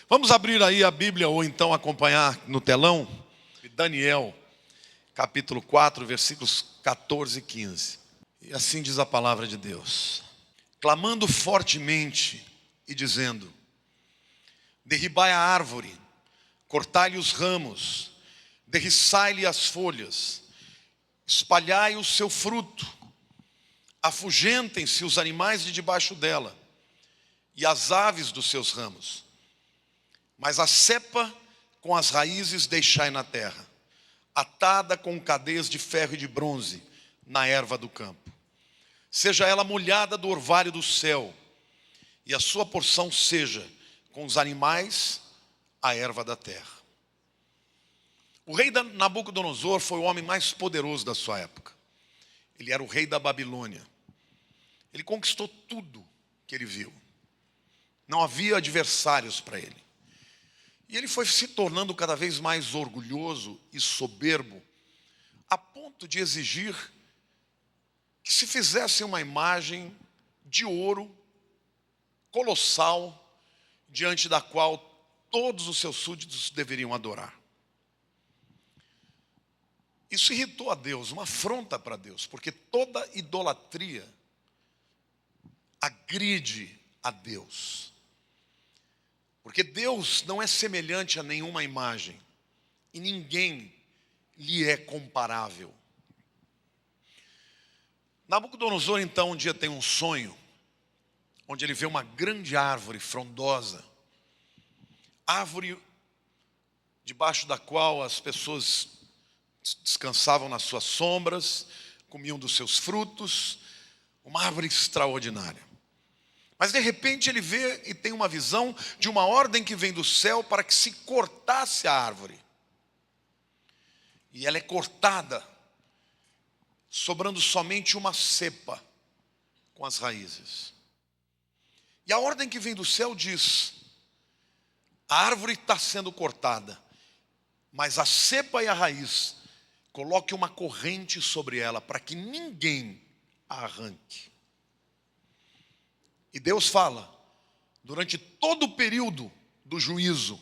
Vamos abrir aí a Bíblia ou então acompanhar no telão, Daniel, capítulo 4, versículos 14 e 15. E assim diz a palavra de Deus: clamando fortemente e dizendo: derribai a árvore, cortai-lhe os ramos, derriçai-lhe as folhas, espalhai o seu fruto, afugentem-se os animais de debaixo dela e as aves dos seus ramos. Mas a cepa com as raízes deixai na terra, atada com cadeias de ferro e de bronze na erva do campo. Seja ela molhada do orvalho do céu, e a sua porção seja com os animais a erva da terra. O rei Nabucodonosor foi o homem mais poderoso da sua época. Ele era o rei da Babilônia. Ele conquistou tudo que ele viu. Não havia adversários para ele. E ele foi se tornando cada vez mais orgulhoso e soberbo, a ponto de exigir que se fizesse uma imagem de ouro colossal, diante da qual todos os seus súditos deveriam adorar. Isso irritou a Deus, uma afronta para Deus, porque toda idolatria agride a Deus. Porque Deus não é semelhante a nenhuma imagem, e ninguém lhe é comparável. Nabucodonosor, então, um dia tem um sonho, onde ele vê uma grande árvore frondosa, árvore debaixo da qual as pessoas descansavam nas suas sombras, comiam dos seus frutos, uma árvore extraordinária. Mas de repente ele vê e tem uma visão de uma ordem que vem do céu para que se cortasse a árvore. E ela é cortada, sobrando somente uma cepa com as raízes. E a ordem que vem do céu diz: a árvore está sendo cortada, mas a cepa e a raiz, coloque uma corrente sobre ela para que ninguém a arranque. E Deus fala, durante todo o período do juízo,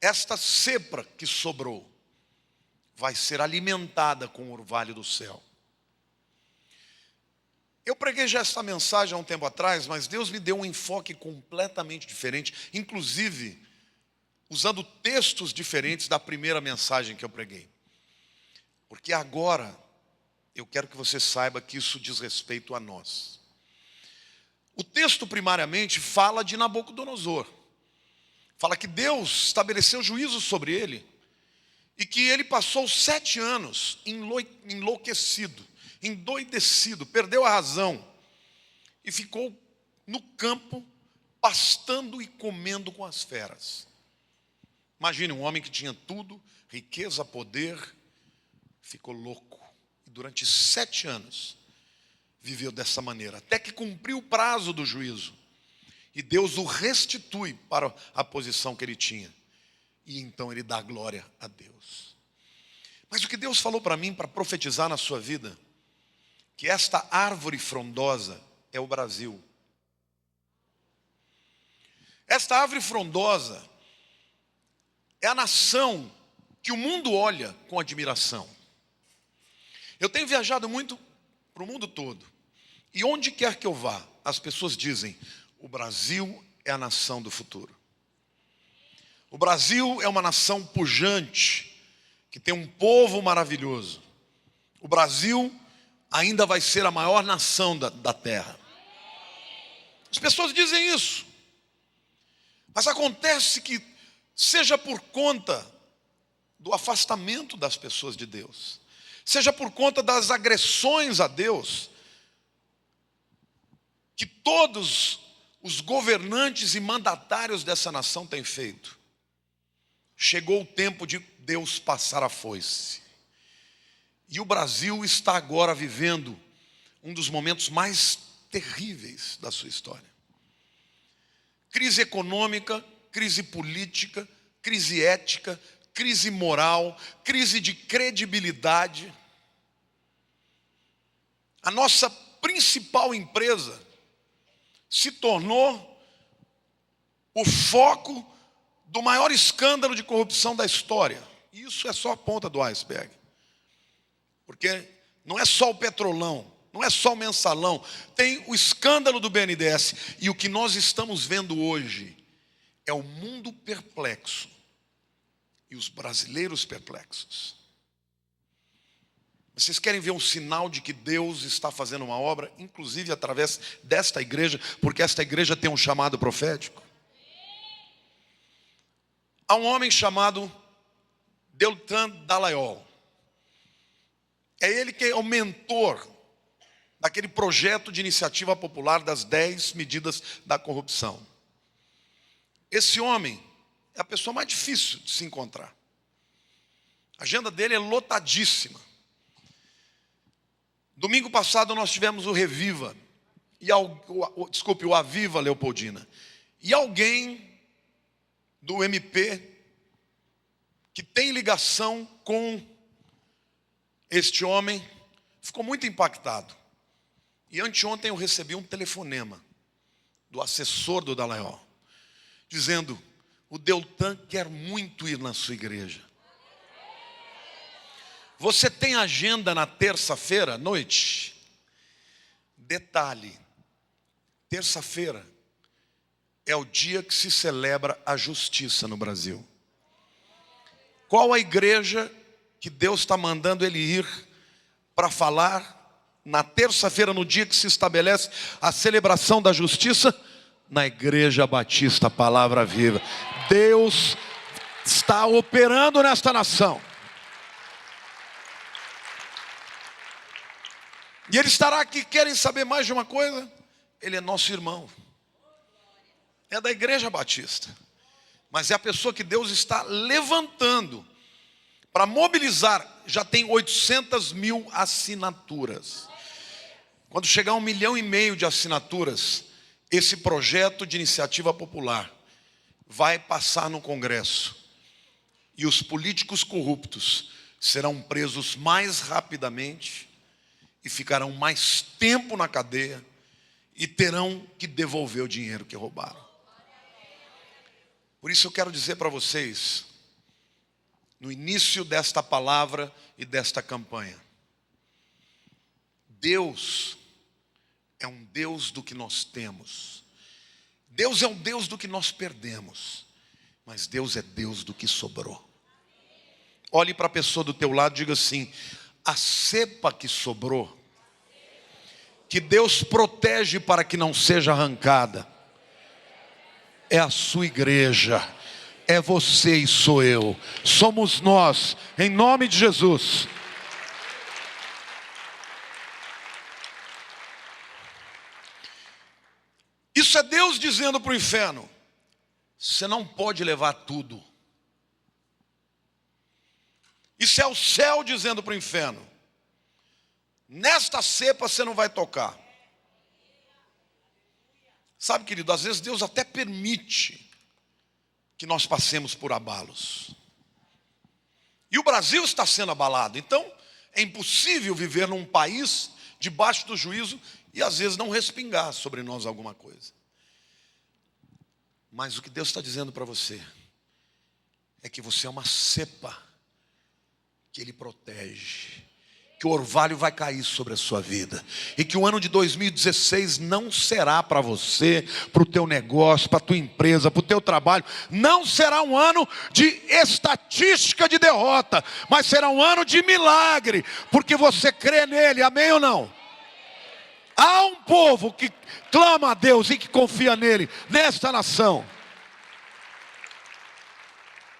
esta cepa que sobrou vai ser alimentada com o orvalho do céu. Eu preguei já essa mensagem há um tempo atrás, mas Deus me deu um enfoque completamente diferente, inclusive usando textos diferentes da primeira mensagem que eu preguei. Porque agora eu quero que você saiba que isso diz respeito a nós. O texto primariamente fala de Nabucodonosor. Fala que Deus estabeleceu juízo sobre ele e que ele passou 7 anos enlouquecido, endoidecido, perdeu a razão e ficou no campo pastando e comendo com as feras. Imagine um homem que tinha tudo, riqueza, poder, ficou louco. E durante 7 anos viveu dessa maneira, até que cumpriu o prazo do juízo. E Deus o restitui para a posição que ele tinha. E então ele dá glória a Deus. Mas o que Deus falou para mim, para profetizar na sua vida, que esta árvore frondosa é o Brasil. Esta árvore frondosa é a nação que o mundo olha com admiração. Eu tenho viajado muito para o mundo todo. E onde quer que eu vá, as pessoas dizem: o Brasil é a nação do futuro. O Brasil é uma nação pujante, que tem um povo maravilhoso. O Brasil ainda vai ser a maior nação da terra. As pessoas dizem isso. Mas acontece que, seja por conta do afastamento das pessoas de Deus, seja por conta das agressões a Deus, que todos os governantes e mandatários dessa nação têm feito, chegou o tempo de Deus passar a foice. E o Brasil está agora vivendo um dos momentos mais terríveis da sua história. Crise econômica, crise política, crise ética, crise moral, crise de credibilidade. A nossa principal empresa se tornou o foco do maior escândalo de corrupção da história. Isso é só a ponta do iceberg. Porque não é só o Petrolão, não é só o Mensalão, tem o escândalo do BNDES. E o que nós estamos vendo hoje é o mundo perplexo e os brasileiros perplexos. Vocês querem ver um sinal de que Deus está fazendo uma obra, inclusive através desta igreja, porque esta igreja tem um chamado profético? Há um homem chamado Deltan Dallagnol. É ele que é o mentor daquele projeto de iniciativa popular das 10 medidas da corrupção. Esse homem é a pessoa mais difícil de se encontrar. A agenda dele é lotadíssima. Domingo passado nós tivemos o Reviva, o Aviva Leopoldina. E alguém do MP que tem ligação com este homem ficou muito impactado. E anteontem eu recebi um telefonema do assessor do Dallagnol, dizendo: o Deltan quer muito ir na sua igreja. Você tem agenda na terça-feira à noite? Detalhe, terça-feira é o dia que se celebra a justiça no Brasil. Qual a igreja que Deus está mandando ele ir para falar na terça-feira, no dia que se estabelece a celebração da justiça? Na Igreja Batista Palavra Viva. Deus está operando nesta nação. E ele estará aqui. Querem saber mais de uma coisa? Ele é nosso irmão. É da Igreja Batista. Mas é a pessoa que Deus está levantando para mobilizar. Já tem 800 mil assinaturas. Quando chegar 1,5 milhão de assinaturas, esse projeto de iniciativa popular vai passar no Congresso. E os políticos corruptos serão presos mais rapidamente e ficarão mais tempo na cadeia e terão que devolver o dinheiro que roubaram. Por isso eu quero dizer para vocês, no início desta palavra e desta campanha, Deus é um Deus do que nós temos. Deus é um Deus do que nós perdemos. Mas Deus é Deus do que sobrou. Olhe para a pessoa do teu lado e diga assim: a cepa que sobrou, que Deus protege para que não seja arrancada, é a sua igreja, é você e sou eu, somos nós, em nome de Jesus. Isso é Deus dizendo para o inferno: você não pode levar tudo. Isso é o céu dizendo para o inferno: nesta cepa você não vai tocar. Sabe, querido, às vezes Deus até permite que nós passemos por abalos. E o Brasil está sendo abalado. Então, é impossível viver num país debaixo do juízo e às vezes não respingar sobre nós alguma coisa. Mas o que Deus está dizendo para você é que você é uma cepa que Ele protege, que o orvalho vai cair sobre a sua vida, e que o ano de 2016 não será para você, para o teu negócio, para a tua empresa, para o teu trabalho, não será um ano de estatística de derrota, mas será um ano de milagre, porque você crê nele, amém ou não? Há um povo que clama a Deus e que confia nele, nesta nação.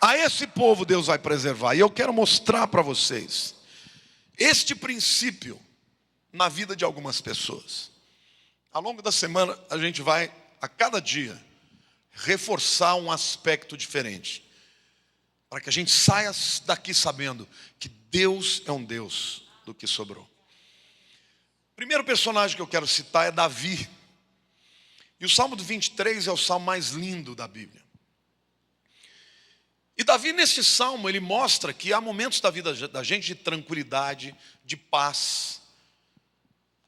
A esse povo Deus vai preservar. E eu quero mostrar para vocês este princípio na vida de algumas pessoas. Ao longo da semana a gente vai, a cada dia, reforçar um aspecto diferente, para que a gente saia daqui sabendo que Deus é um Deus do que sobrou. O primeiro personagem que eu quero citar é Davi. E o Salmo 23 é o salmo mais lindo da Bíblia. E Davi, nesse salmo, ele mostra que há momentos da vida da gente de tranquilidade, de paz,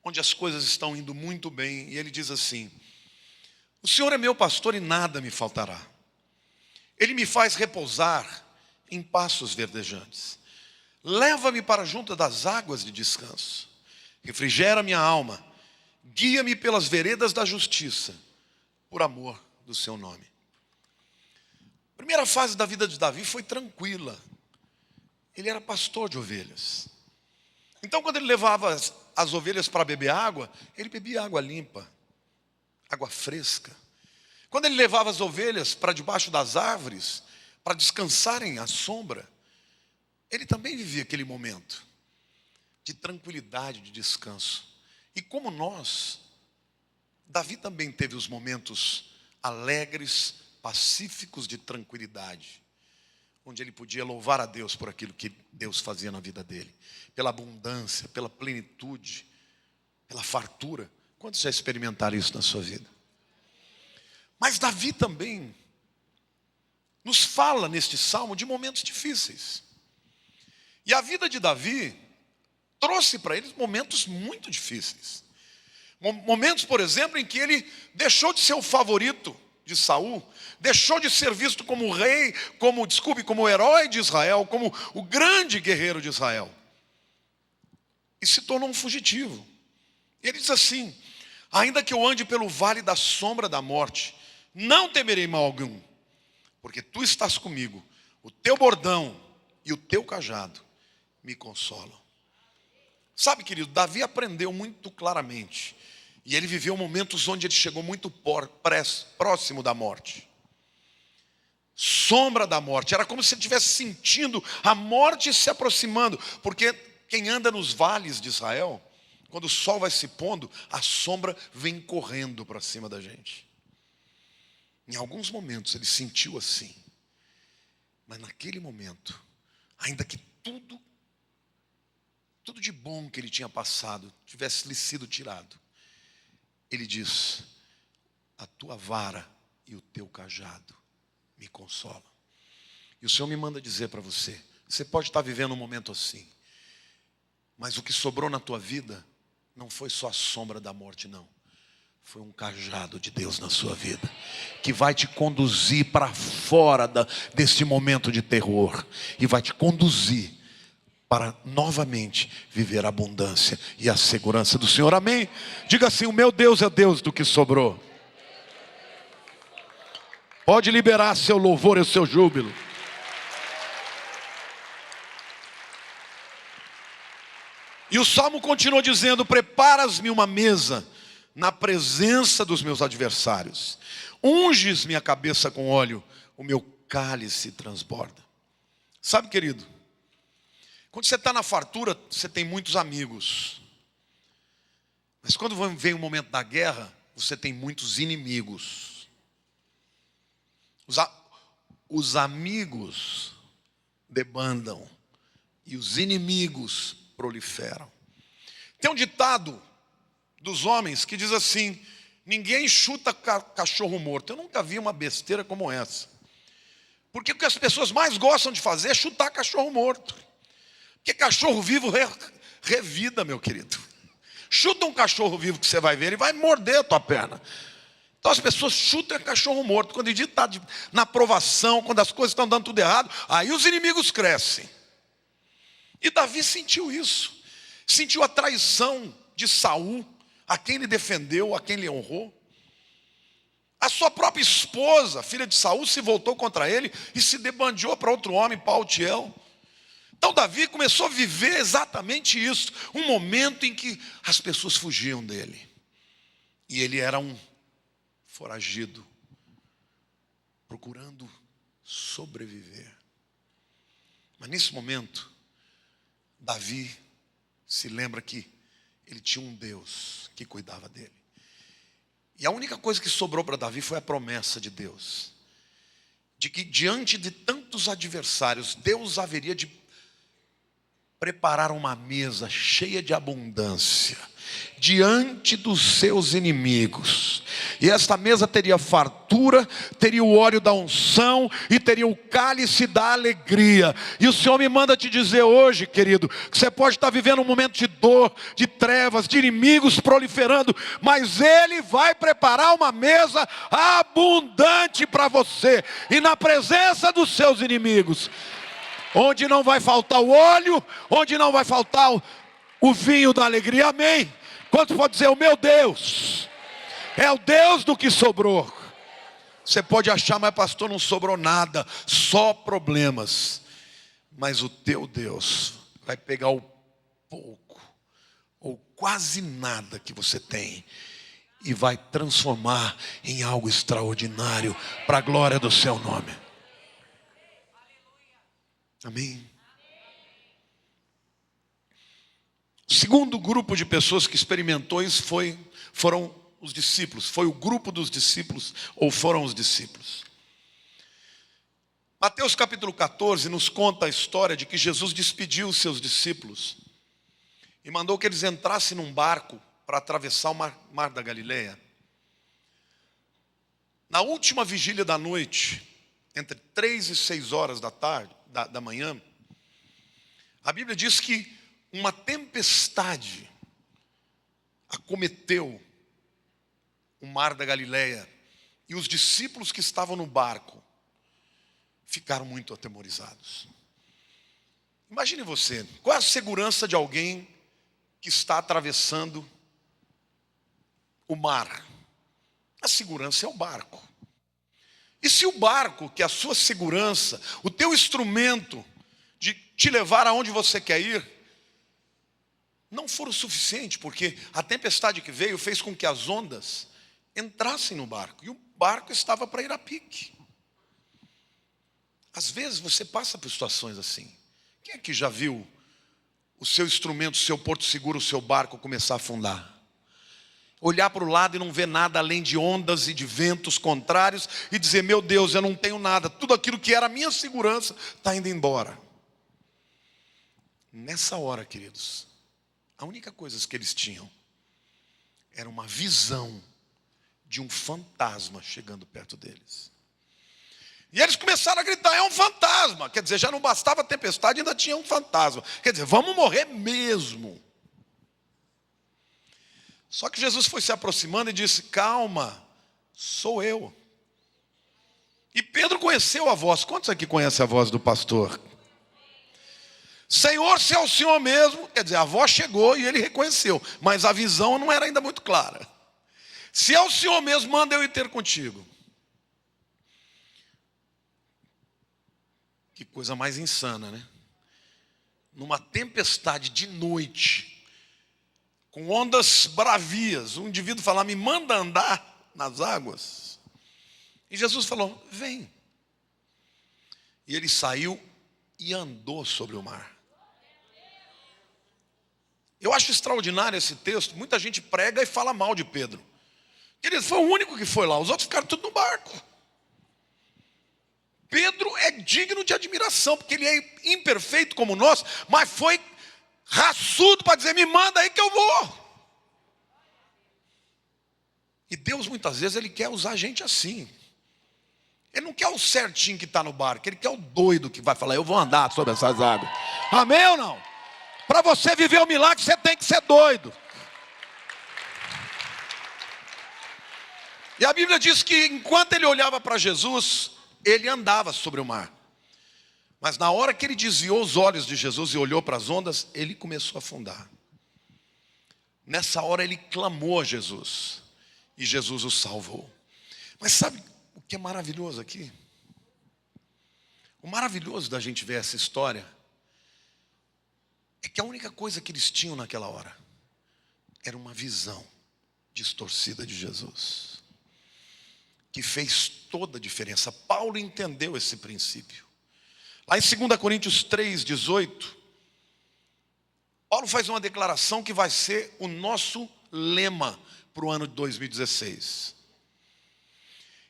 onde as coisas estão indo muito bem. E ele diz assim: O Senhor é meu pastor e nada me faltará. Ele me faz repousar em pastos verdejantes. Leva-me para junto das águas de descanso. Refrigera minha alma. Guia-me pelas veredas da justiça, por amor do seu nome. A primeira fase da vida de Davi foi tranquila. Ele era pastor de ovelhas. Então, quando ele levava as ovelhas para beber água, ele bebia água limpa, água fresca. Quando ele levava as ovelhas para debaixo das árvores, para descansarem à sombra, ele também vivia aquele momento de tranquilidade, de descanso. E como nós, Davi também teve os momentos alegres, pacíficos de tranquilidade, onde ele podia louvar a Deus por aquilo que Deus fazia na vida dele, pela abundância, pela plenitude, pela fartura. Quantos já experimentaram isso na sua vida? Mas Davi também nos fala neste salmo de momentos difíceis. E a vida de Davi trouxe para ele momentos muito difíceis. Momentos, por exemplo, em que ele deixou de ser o favorito de Saul, deixou de ser visto como o rei, como o herói de Israel, como o grande guerreiro de Israel. E se tornou um fugitivo. Ele diz assim: ainda que eu ande pelo vale da sombra da morte, não temerei mal algum, porque tu estás comigo, o teu bordão e o teu cajado me consolam. Sabe, querido, Davi aprendeu muito claramente, e ele viveu momentos onde ele chegou muito próximo da morte. Sombra da morte, era como se ele estivesse sentindo a morte se aproximando, porque quem anda nos vales de Israel, quando o sol vai se pondo, a sombra vem correndo para cima da gente. Em alguns momentos ele sentiu assim, mas naquele momento, ainda que tudo de bom que ele tinha passado tivesse lhe sido tirado, ele diz: a tua vara e o teu cajado me consolam. E o Senhor me manda dizer para você, você pode estar vivendo um momento assim, mas o que sobrou na tua vida não foi só a sombra da morte, não. Foi um cajado de Deus na sua vida, que vai te conduzir para fora deste momento de terror, e vai te conduzir para novamente viver a abundância e a segurança do Senhor. Amém? Diga assim: o meu Deus é Deus do que sobrou. Pode liberar seu louvor e o seu júbilo. E o salmo continua dizendo: preparas-me uma mesa na presença dos meus adversários, unges minha cabeça com óleo, o meu cálice transborda. Sabe, querido, quando você está na fartura, você tem muitos amigos. Mas quando vem o momento da guerra, você tem muitos inimigos. Os amigos debandam e os inimigos proliferam. Tem um ditado dos homens que diz assim: ninguém chuta cachorro morto. Eu nunca vi uma besteira como essa. Porque o que as pessoas mais gostam de fazer é chutar cachorro morto. Porque cachorro vivo revida, meu querido. Chuta um cachorro vivo que você vai ver, ele vai morder a tua perna. Então as pessoas chutam cachorro morto. Quando o dia está na provação, quando as coisas estão dando tudo errado, aí os inimigos crescem. E Davi sentiu isso. Sentiu a traição de Saul, a quem ele defendeu, a quem ele honrou. A sua própria esposa, filha de Saul, se voltou contra ele e se debandeou para outro homem, Paltiel. Então Davi começou a viver exatamente isso, um momento em que as pessoas fugiam dele. E ele era um foragido, procurando sobreviver. Mas nesse momento, Davi se lembra que ele tinha um Deus que cuidava dele. E a única coisa que sobrou para Davi foi a promessa de Deus, de que diante de tantos adversários, Deus haveria de preparar uma mesa cheia de abundância diante dos seus inimigos. E esta mesa teria fartura, teria o óleo da unção e teria o cálice da alegria. E o Senhor me manda te dizer hoje, querido, que você pode estar vivendo um momento de dor, de trevas, de inimigos proliferando, mas Ele vai preparar uma mesa abundante para você, e na presença dos seus inimigos, onde não vai faltar o óleo, onde não vai faltar o vinho da alegria. Amém? Quantos pode dizer: o meu Deus é o Deus do que sobrou? Você pode achar: mas pastor, não sobrou nada, só problemas. Mas o teu Deus vai pegar o pouco, ou quase nada que você tem, e vai transformar em algo extraordinário, para a glória do seu nome. Amém? O segundo grupo de pessoas que experimentou isso foram os discípulos. Foi o grupo dos discípulos, ou foram os discípulos. Mateus capítulo 14 nos conta a história de que Jesus despediu os seus discípulos e mandou que eles entrassem num barco para atravessar o mar da Galileia. Na última vigília da noite, entre 3 e 6 horas da manhã, a Bíblia diz que uma tempestade acometeu o mar da Galileia, e os discípulos que estavam no barco ficaram muito atemorizados. Imagine você, qual é a segurança de alguém que está atravessando o mar? A segurança é o barco. E se o barco, que é a sua segurança, o teu instrumento de te levar aonde você quer ir, não for o suficiente, porque a tempestade que veio fez com que as ondas entrassem no barco, e o barco estava para ir a pique. Às vezes você passa por situações assim. Quem é que já viu o seu instrumento, o seu porto seguro, o seu barco começar a afundar? Olhar para o lado e não ver nada além de ondas e de ventos contrários, e dizer: meu Deus, eu não tenho nada, tudo aquilo que era a minha segurança está indo embora. Nessa hora, queridos, a única coisa que eles tinham era uma visão de um fantasma chegando perto deles. E eles começaram a gritar: é um fantasma. Quer dizer, já não bastava a tempestade, ainda tinha um fantasma. Quer dizer, vamos morrer mesmo. Só que Jesus foi se aproximando e disse: calma, sou eu. E Pedro conheceu a voz. Quantos aqui conhecem a voz do pastor? Senhor, se é o Senhor mesmo. Quer dizer, a voz chegou e ele reconheceu, mas a visão não era ainda muito clara. Se é o Senhor mesmo, manda eu ir ter contigo. Que coisa mais insana, né? Numa tempestade de noite, com ondas bravias, um indivíduo falar: me manda andar nas águas. E Jesus falou: vem. E ele saiu e andou sobre o mar. Eu acho extraordinário esse texto. Muita gente prega e fala mal de Pedro. Querido, foi o único que foi lá, os outros ficaram tudo no barco. Pedro é digno de admiração, porque ele é imperfeito como nós, mas foi raçudo para dizer: me manda aí que eu vou. E Deus muitas vezes Ele quer usar a gente assim. Ele não quer o certinho que está no barco, Ele quer o doido que vai falar: eu vou andar sobre essas águas. Amém ou não? Para você viver o milagre, você tem que ser doido. E a Bíblia diz que enquanto ele olhava para Jesus, ele andava sobre o mar. Mas na hora que ele desviou os olhos de Jesus e olhou para as ondas, ele começou a afundar. Nessa hora ele clamou a Jesus, e Jesus o salvou. Mas sabe o que é maravilhoso aqui? O maravilhoso da gente ver essa história é que a única coisa que eles tinham naquela hora era uma visão distorcida de Jesus, que fez toda a diferença. Paulo entendeu esse princípio. Lá em 2 Coríntios 3:18, Paulo faz uma declaração que vai ser o nosso lema para o ano de 2016.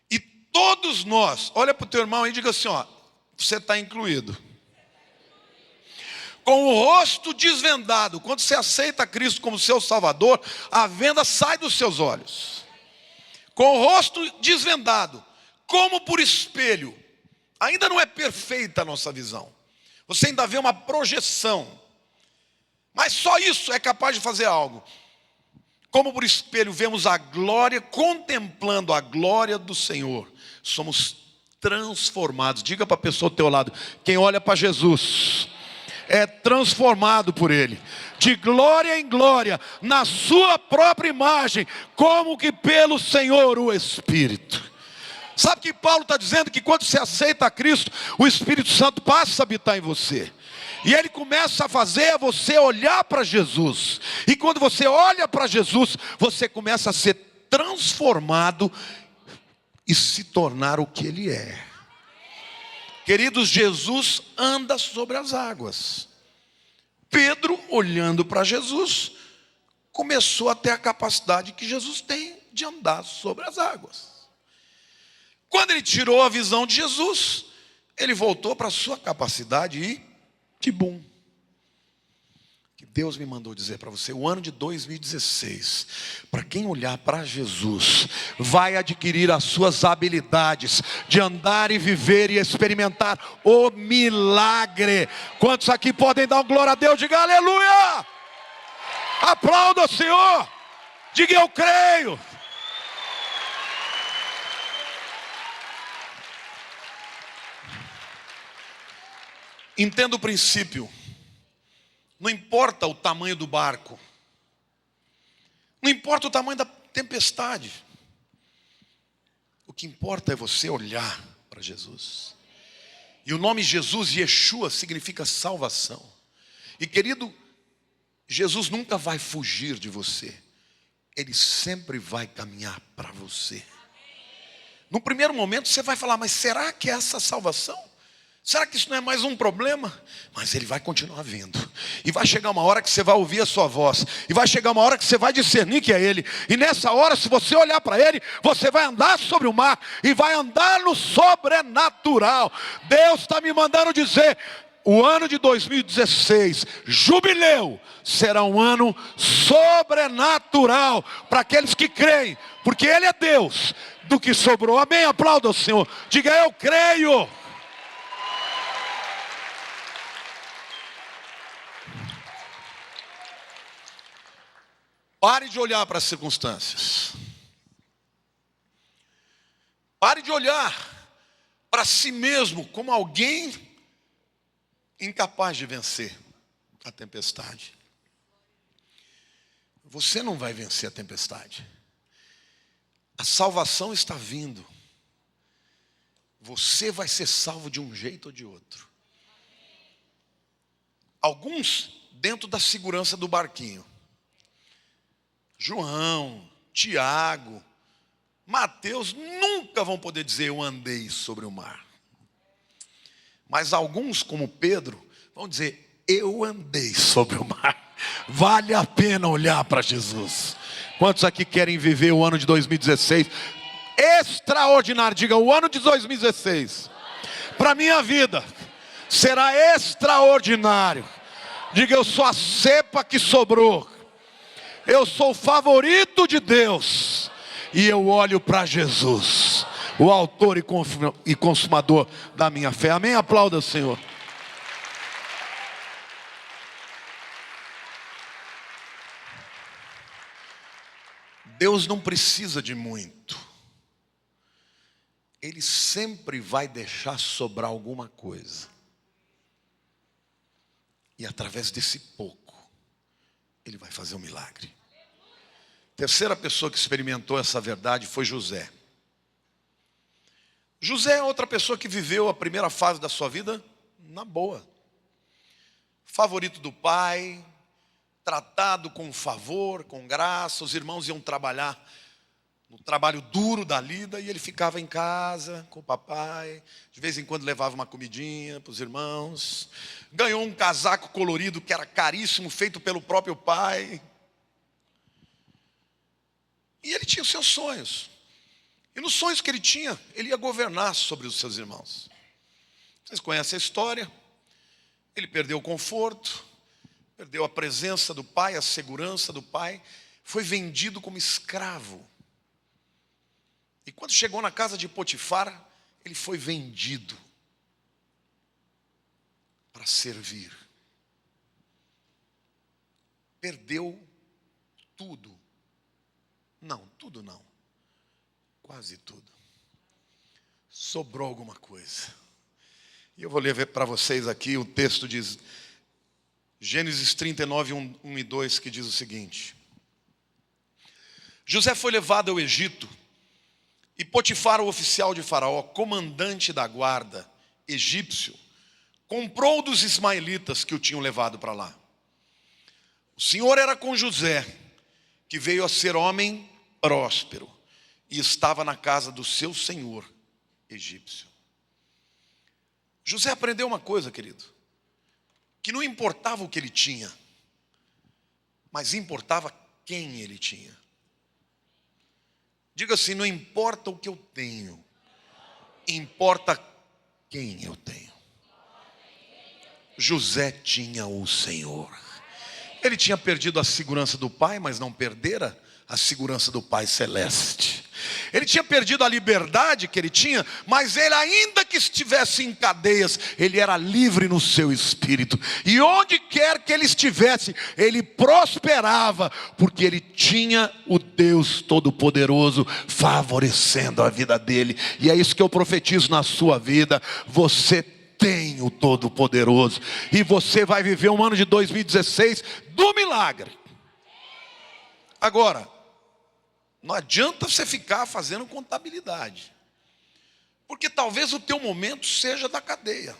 E todos nós, olha para o teu irmão e diga assim: ó, você está incluído. Com o rosto desvendado, quando você aceita Cristo como seu Salvador, a venda sai dos seus olhos. com o rosto desvendado, como por espelho. Ainda não é perfeita a nossa visão. Você ainda vê uma projeção. Mas só isso é capaz de fazer algo. Como por espelho vemos a glória, contemplando a glória do Senhor, somos transformados. Diga para a pessoa do teu lado: quem olha para Jesus é transformado por Ele, de glória em glória, na sua própria imagem, como que pelo Senhor o Espírito. Sabe que Paulo está dizendo? Que quando você aceita a Cristo, o Espírito Santo passa a habitar em você. E ele começa a fazer você olhar para Jesus. E quando você olha para Jesus, você começa a ser transformado e se tornar o que Ele é. Queridos, Jesus anda sobre as águas. Pedro, olhando para Jesus, começou a ter a capacidade que Jesus tem de andar sobre as águas. Quando ele tirou a visão de Jesus, ele voltou para a sua capacidade e tibum. Que Deus me mandou dizer para você: o ano de 2016, para quem olhar para Jesus, vai adquirir as suas habilidades de andar e viver e experimentar o milagre. Quantos aqui podem dar uma glória a Deus? Diga aleluia! Aplauda o Senhor! Diga eu creio! Entenda o princípio. Não importa o tamanho do barco, não importa o tamanho da tempestade, o que importa é você olhar para Jesus. E o nome Jesus, Yeshua, significa salvação. E querido, Jesus nunca vai fugir de você, Ele sempre vai caminhar para você. No primeiro momento você vai falar: mas será que é essa salvação? Será que isso não é mais um problema? Mas Ele vai continuar vindo. E vai chegar uma hora que você vai ouvir a sua voz. E vai chegar uma hora que você vai discernir que é Ele. E nessa hora, se você olhar para Ele, você vai andar sobre o mar. E vai andar no sobrenatural. Deus está me mandando dizer: o ano de 2016, jubileu, será um ano sobrenatural para aqueles que creem. Porque Ele é Deus do que sobrou. Amém? Aplauda o Senhor. Diga: eu creio. Pare de olhar para as circunstâncias. Pare de olhar para si mesmo como alguém incapaz de vencer a tempestade. Você não vai vencer a tempestade. A salvação está vindo. Você vai ser salvo de um jeito ou de outro. Alguns dentro da segurança do barquinho. João, Tiago, Mateus nunca vão poder dizer: eu andei sobre o mar. Mas alguns, como Pedro, vão dizer: eu andei sobre o mar. Vale a pena olhar para Jesus. Quantos aqui querem viver o ano de 2016 extraordinário? Diga: o ano de 2016 para minha vida será extraordinário. Diga: eu sou a cepa que sobrou. Eu sou o favorito de Deus. E eu olho para Jesus, o autor e consumador da minha fé. Amém? Aplauda o Senhor. Deus não precisa de muito. Ele sempre vai deixar sobrar alguma coisa. E através desse pouco, Ele vai fazer um milagre. Terceira pessoa que experimentou essa verdade foi José. José é outra pessoa que viveu a primeira fase da sua vida na boa. Favorito do pai, tratado com favor, com graça. Os irmãos iam trabalhar no trabalho duro da lida e ele ficava em casa com o papai. De vez em quando levava uma comidinha para os irmãos. Ganhou um casaco colorido que era caríssimo, feito pelo próprio pai. E ele tinha os seus sonhos. E nos sonhos que ele tinha, ele ia governar sobre os seus irmãos. Vocês conhecem a história. Ele perdeu o conforto, perdeu a presença do pai, a segurança do pai. Foi vendido como escravo. E quando chegou na casa de Potifar, ele foi vendido para servir. Perdeu tudo. Não, tudo não. Quase tudo. Sobrou alguma coisa. E eu vou ler para vocês aqui, o texto diz, Gênesis 39, 1 e 2, que diz o seguinte: José foi levado ao Egito, e Potifar, o oficial de Faraó, comandante da guarda egípcio, comprou dos ismaelitas que o tinham levado para lá. O Senhor era com José, que veio a ser homem próspero, e estava na casa do seu senhor egípcio. José aprendeu uma coisa, querido, que não importava o que ele tinha, mas importava quem ele tinha. Diga assim: não importa o que eu tenho, importa quem eu tenho. José tinha o Senhor. Ele tinha perdido a segurança do pai, mas não perdera a segurança do Pai Celeste. Ele tinha perdido a liberdade que ele tinha, mas ele, ainda que estivesse em cadeias, ele era livre no seu espírito. E onde quer que ele estivesse, ele prosperava, porque ele tinha o Deus Todo-Poderoso favorecendo a vida dele. E é isso que eu profetizo na sua vida. Você tem o Todo-Poderoso, e você vai viver um ano de 2016 do milagre. Agora, não adianta você ficar fazendo contabilidade, porque talvez o teu momento seja da cadeia.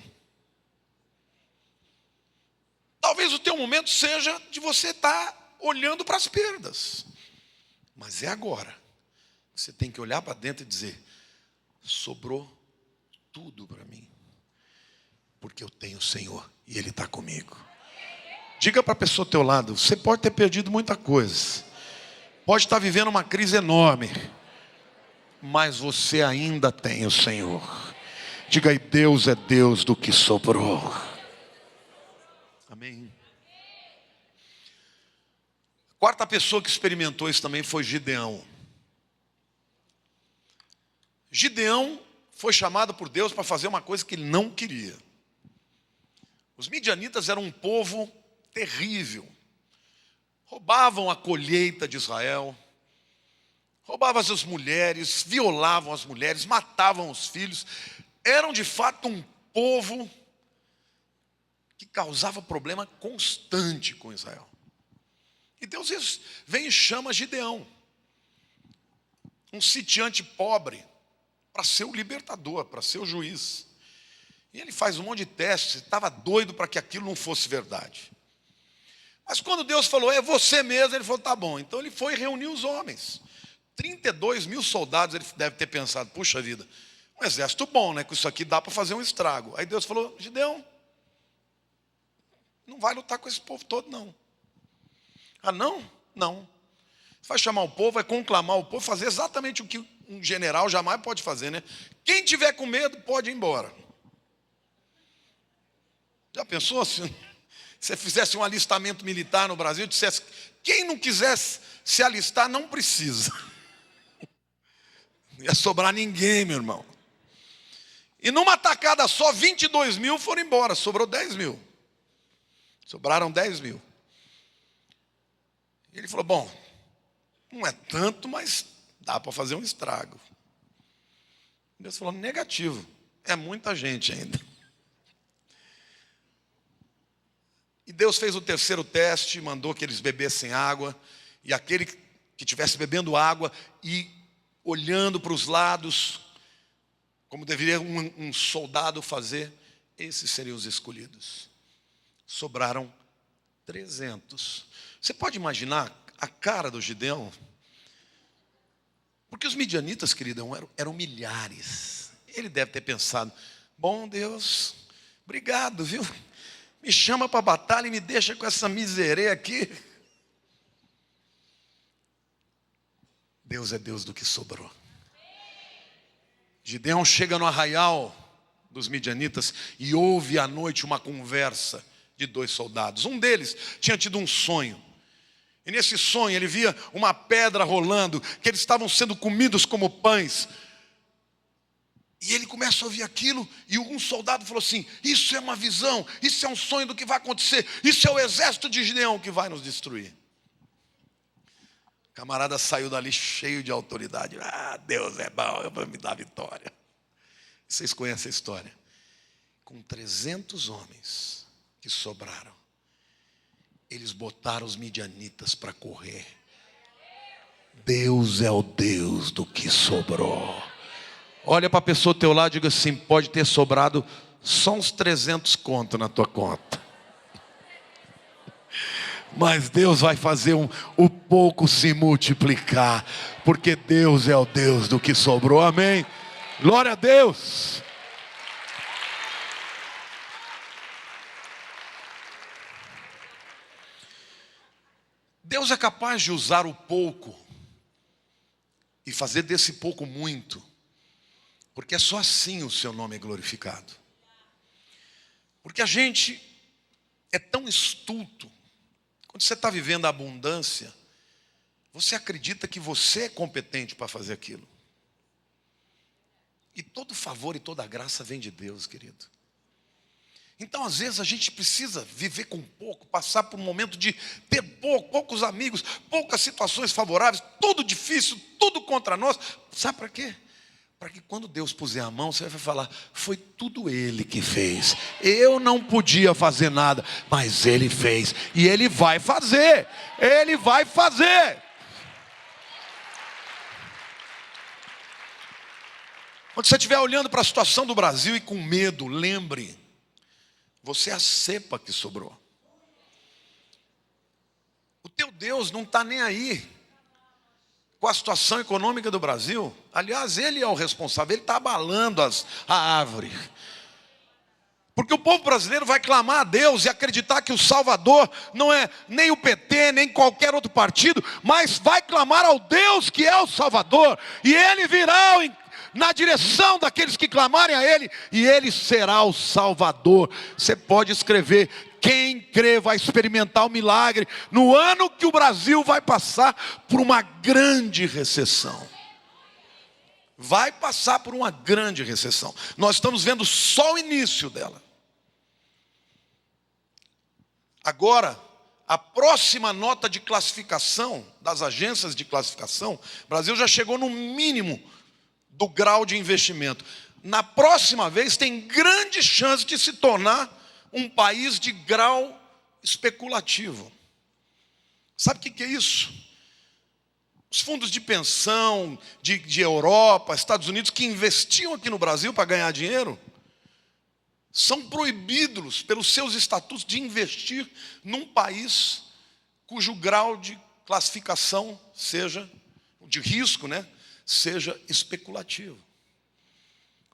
Talvez o teu momento seja de você estar olhando para as perdas. Mas é agora. Você tem que olhar para dentro e dizer: sobrou tudo para mim, porque eu tenho o Senhor e Ele está comigo. Diga para a pessoa ao teu lado: você pode ter perdido muita coisa, pode estar vivendo uma crise enorme, mas você ainda tem o Senhor. Diga aí: Deus é Deus do que sobrou. Amém. A quarta pessoa que experimentou isso também foi Gideão. Gideão foi chamado por Deus para fazer uma coisa que ele não queria. Os midianitas eram um povo terrível. Roubavam a colheita de Israel, roubavam as mulheres, violavam as mulheres, matavam os filhos. Eram de fato um povo que causava problema constante com Israel. E Deus vem e chama Gideão, um sitiante pobre, para ser o libertador, para ser o juiz. E ele faz um monte de testes, estava doido para que aquilo não fosse verdade. Mas quando Deus falou: é você mesmo, ele falou: tá bom. Então ele foi reunir os homens. 32 mil soldados. Ele deve ter pensado: puxa vida, um exército bom, né? Com isso aqui dá para fazer um estrago. Aí Deus falou: Gideão, não vai lutar com esse povo todo, não. Ah, não? Não. Você vai chamar o povo, vai conclamar o povo, fazer exatamente o que um general jamais pode fazer, né? Quem tiver com medo pode ir embora. Já pensou se você fizesse um alistamento militar no Brasil e dissesse: quem não quisesse se alistar não precisa? Não ia sobrar ninguém, meu irmão. E numa tacada só, 22 mil foram embora, sobrou 10 mil. Sobraram 10 mil. E ele falou: bom, não é tanto, mas dá para fazer um estrago. Deus falou: negativo, é muita gente ainda. E Deus fez o terceiro teste, mandou que eles bebessem água, e aquele que estivesse bebendo água e olhando para os lados, como deveria um soldado fazer, esses seriam os escolhidos. Sobraram 300. Você pode imaginar a cara do Gideão? Porque os midianitas, querido, eram milhares. Ele deve ter pensado: bom Deus, obrigado, viu? Me chama para a batalha e me deixa com essa miséria aqui. Deus é Deus do que sobrou. Gideão chega no arraial dos midianitas e ouve à noite uma conversa de 2 soldados. Um deles tinha tido um sonho. E nesse sonho ele via uma pedra rolando, que eles estavam sendo comidos como pães. E ele começa a ouvir aquilo, e um soldado falou assim: isso é uma visão, isso é um sonho do que vai acontecer, isso é o exército de Gideão que vai nos destruir. O camarada saiu dali cheio de autoridade. Ah, Deus é bom, eu vou me dar vitória. Vocês conhecem a história? Com 300 homens que sobraram, eles botaram os midianitas para correr. Deus é o Deus do que sobrou. Olha para a pessoa ao teu lado e diga assim: pode ter sobrado só uns 300 conto na tua conta, mas Deus vai fazer o pouco se multiplicar, porque Deus é o Deus do que sobrou. Amém? Glória a Deus. Deus é capaz de usar o pouco e fazer desse pouco muito, porque é só assim o seu nome é glorificado. Porque a gente é tão estulto. Quando você está vivendo a abundância, você acredita que você é competente para fazer aquilo. E todo favor e toda graça vem de Deus, querido. Então, às vezes, a gente precisa viver com pouco, passar por um momento de ter poucos amigos, poucas situações favoráveis, tudo difícil, tudo contra nós. Sabe para quê? Para que quando Deus puser a mão, você vai falar: foi tudo Ele que fez. Eu não podia fazer nada, mas Ele fez. E Ele vai fazer. Ele vai fazer. Quando você estiver olhando para a situação do Brasil e com medo, lembre: você é a cepa que sobrou. O teu Deus não está nem aí com a situação econômica do Brasil. Aliás, Ele é o responsável, Ele está abalando a árvore. Porque o povo brasileiro vai clamar a Deus e acreditar que o Salvador não é nem o PT, nem qualquer outro partido, mas vai clamar ao Deus que é o Salvador, e Ele virá na direção daqueles que clamarem a Ele, e Ele será o Salvador. Você pode escrever: quem crê vai experimentar o milagre no ano que o Brasil vai passar por uma grande recessão. Vai passar por uma grande recessão. Nós estamos vendo só o início dela. Agora, a próxima nota de classificação das agências de classificação, o Brasil já chegou no mínimo do grau de investimento. Na próxima vez tem grande chance de se tornar um país de grau especulativo. Sabe o que é isso? Os fundos de pensão de Europa, Estados Unidos, que investiam aqui no Brasil para ganhar dinheiro, são proibidos pelos seus estatutos de investir num país cujo grau de classificação seja, de risco, né, seja especulativo.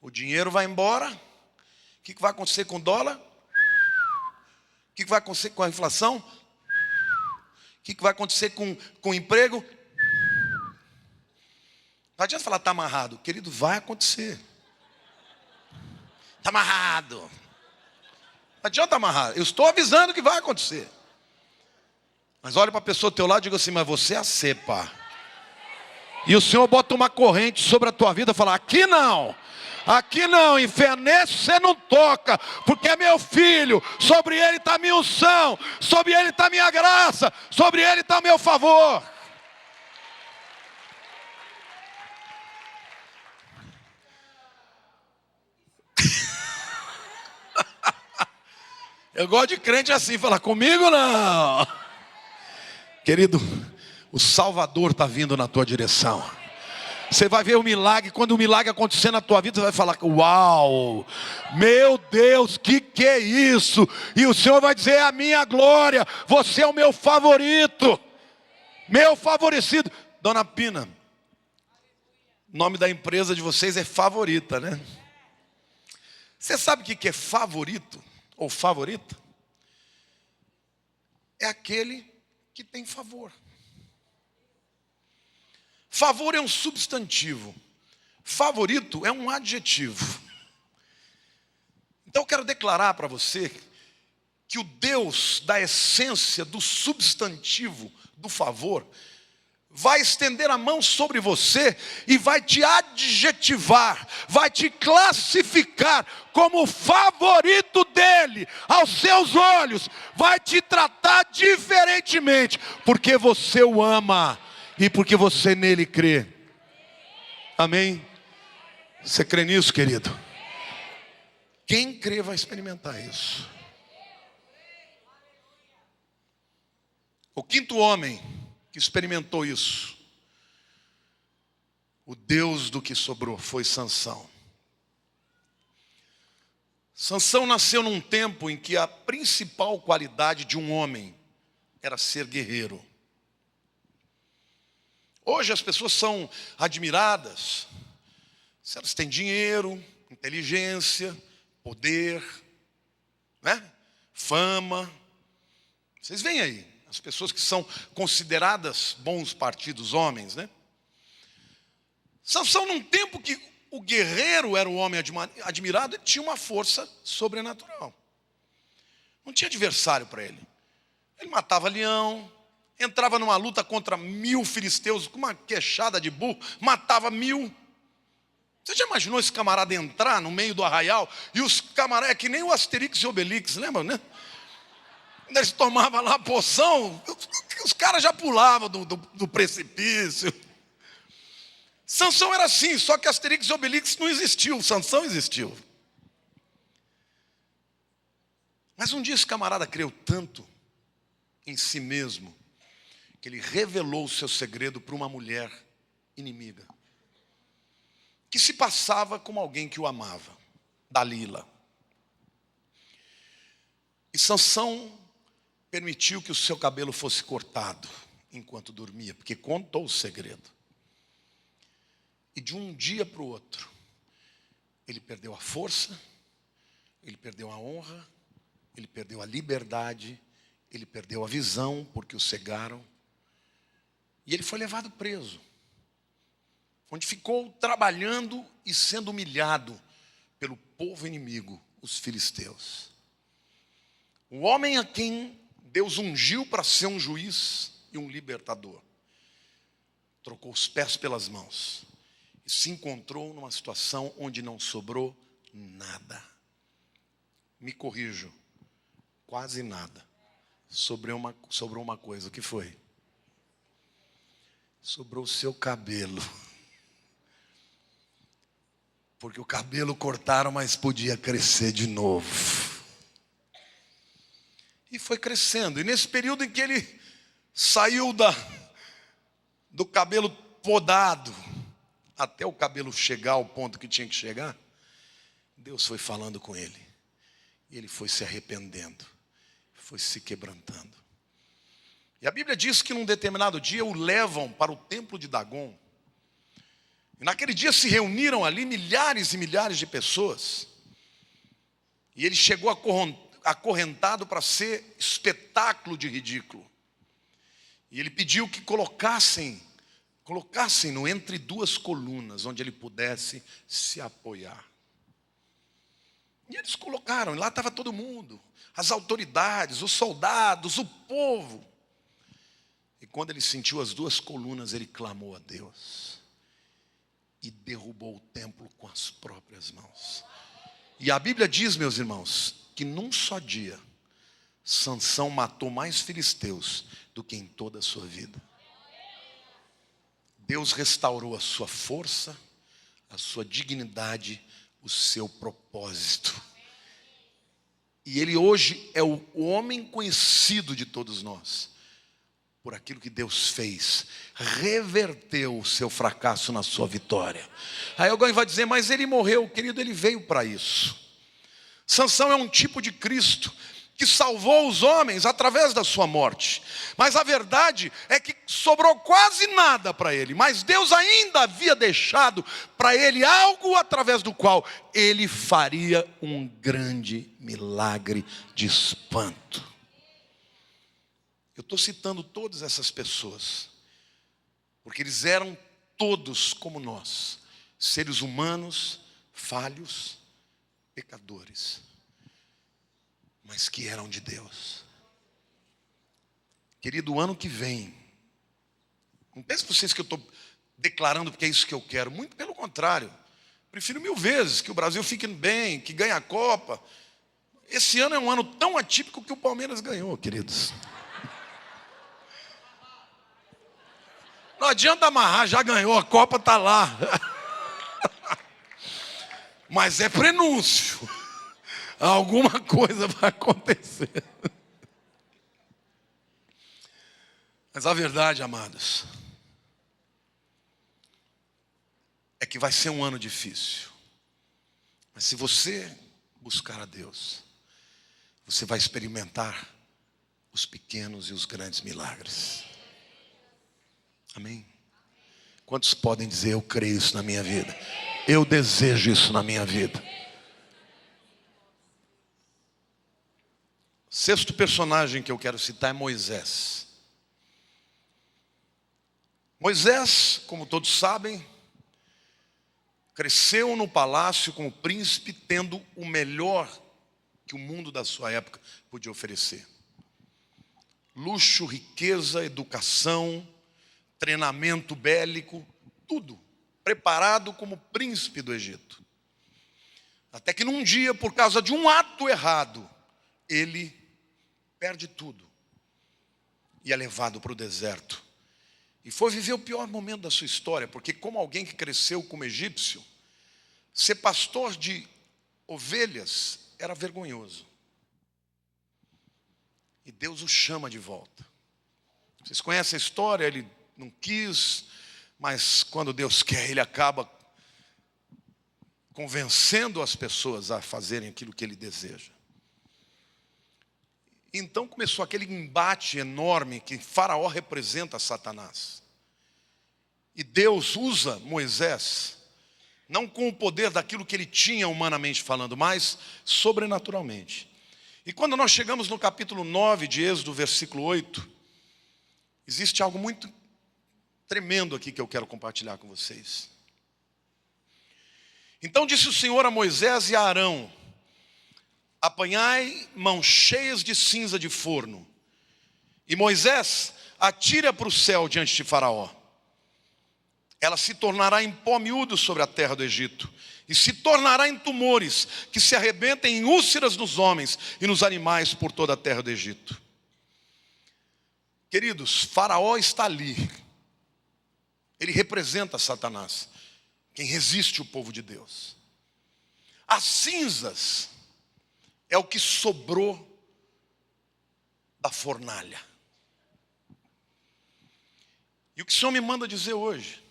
O dinheiro vai embora. O que vai acontecer com o dólar? O que vai acontecer com a inflação? O que vai acontecer com o emprego? Não adianta falar está amarrado. Querido, vai acontecer. Está amarrado. Não adianta amarrar. Eu estou avisando que vai acontecer. Mas olha para a pessoa ao teu lado e diga assim: mas você é a cepa. E o Senhor bota uma corrente sobre a tua vida e fala: aqui não, inferno, nesse você não toca, porque é meu filho, sobre ele está minha unção, sobre ele está minha graça, sobre ele está meu favor. Eu gosto de crente assim, fala: comigo não. Querido, o Salvador está vindo na tua direção. Você vai ver o milagre. Quando o milagre acontecer na tua vida, você vai falar: uau, meu Deus, que é isso? E o Senhor vai dizer: é a minha glória, você é o meu favorito, meu favorecido. Dona Pina, o nome da empresa de vocês é Favorita, né? Você sabe o que é favorito ou favorita? É aquele que tem favor. Favor é um substantivo, favorito é um adjetivo. Então eu quero declarar para você que o Deus da essência, do substantivo, do favor, vai estender a mão sobre você e vai te adjetivar, vai te classificar como o favorito dele aos seus olhos, vai te tratar diferentemente, porque você o ama e porque você nele crê. Amém? Você crê nisso, querido? Quem crê vai experimentar isso. O quinto homem que experimentou isso, o Deus do que sobrou, foi Sansão. Sansão nasceu num tempo em que a principal qualidade de um homem era ser guerreiro. Hoje as pessoas são admiradas se elas têm dinheiro, inteligência, poder, né? Fama. Vocês veem aí, as pessoas que são consideradas bons partidos homens, né? Sansão, num tempo que o guerreiro era o homem admirado, ele tinha uma força sobrenatural. Não tinha adversário para ele. Ele matava leão, entrava numa luta contra 1000 filisteus com uma queixada de burro, matava 1000. Você já imaginou esse camarada entrar no meio do arraial e os camaradas, é que nem o Asterix e Obelix, lembra, né? Quando eles tomavam lá a poção, os caras já pulavam do precipício. Sansão era assim, só que Asterix e Obelix não existiu, Sansão existiu. Mas um dia esse camarada creu tanto em si mesmo, que ele revelou o seu segredo para uma mulher inimiga, que se passava como alguém que o amava, Dalila. E Sansão permitiu que o seu cabelo fosse cortado enquanto dormia, porque contou o segredo. E de um dia para o outro, ele perdeu a força, ele perdeu a honra, ele perdeu a liberdade, ele perdeu a visão, porque o cegaram. E ele foi levado preso, onde ficou trabalhando e sendo humilhado pelo povo inimigo, os filisteus. O homem a quem Deus ungiu para ser um juiz e um libertador, trocou os pés pelas mãos e se encontrou numa situação onde não sobrou nada. Me corrijo, quase nada. Sobrou uma coisa, o que foi? Sobrou o seu cabelo. Porque o cabelo cortaram, mas podia crescer de novo. E foi crescendo. E nesse período em que ele saiu do cabelo podado, até o cabelo chegar ao ponto que tinha que chegar, Deus foi falando com ele. E ele foi se arrependendo, foi se quebrantando. E a Bíblia diz que num determinado dia o levam para o templo de Dagon. E naquele dia se reuniram ali milhares e milhares de pessoas. E ele chegou acorrentado para ser espetáculo de ridículo. E ele pediu que colocassem-no entre duas colunas, onde ele pudesse se apoiar. E eles colocaram, e lá estava todo mundo, as autoridades, os soldados, o povo. E quando ele sentiu as duas colunas, ele clamou a Deus. E derrubou o templo com as próprias mãos. E a Bíblia diz, meus irmãos, que num só dia, Sansão matou mais filisteus do que em toda a sua vida. Deus restaurou a sua força, a sua dignidade, o seu propósito. E ele hoje é o homem conhecido de todos nós, por aquilo que Deus fez, reverteu o seu fracasso na sua vitória. Aí alguém vai dizer, mas ele morreu, querido, ele veio para isso. Sansão é um tipo de Cristo, que salvou os homens através da sua morte. Mas a verdade é que sobrou quase nada para ele. Mas Deus ainda havia deixado para ele algo através do qual ele faria um grande milagre de espanto. Eu estou citando todas essas pessoas, porque eles eram todos como nós, seres humanos, falhos, pecadores. mas que eram de Deus. Querido, o ano que vem, não pense vocês que eu estou declarando porque é isso que eu quero. Muito pelo contrário. Prefiro 1000 vezes que o Brasil fique bem, que ganhe a Copa. Esse ano é um ano tão atípico que o Palmeiras ganhou, queridos. Não adianta amarrar, já ganhou, a Copa está lá. Mas é prenúncio. Alguma coisa vai acontecer. Mas a verdade, amados, é que vai ser um ano difícil. Mas se você buscar a Deus, você vai experimentar os pequenos e os grandes milagres. Amém? Quantos podem dizer, eu creio isso na minha vida? Eu desejo isso na minha vida. O sexto personagem que eu quero citar é Moisés. Moisés, como todos sabem, cresceu no palácio como príncipe, tendo o melhor que o mundo da sua época podia oferecer. Luxo, riqueza, educação, treinamento bélico, tudo preparado como príncipe do Egito. Até que num dia, por causa de um ato errado, ele perde tudo e é levado para o deserto. E foi viver o pior momento da sua história, porque como alguém que cresceu como egípcio, ser pastor de ovelhas era vergonhoso. E Deus o chama de volta. Vocês conhecem a história, ele não quis, mas quando Deus quer, ele acaba convencendo as pessoas a fazerem aquilo que ele deseja. Então começou aquele embate enorme que Faraó representa Satanás. E Deus usa Moisés, não com o poder daquilo que ele tinha humanamente falando, mas sobrenaturalmente. E quando nós chegamos no capítulo 9 de Êxodo, versículo 8, existe algo muito tremendo aqui que eu quero compartilhar com vocês. Então disse o Senhor a Moisés e a Arão: apanhai mãos cheias de cinza de forno, e Moisés atire-a para o céu diante de Faraó. Ela se tornará em pó miúdo sobre a terra do Egito, e se tornará em tumores que se arrebentem em úlceras nos homens e nos animais por toda a terra do Egito. Queridos, Faraó está ali. Ele representa Satanás, quem resiste o povo de Deus. As cinzas é o que sobrou da fornalha. E o que o Senhor me manda dizer hoje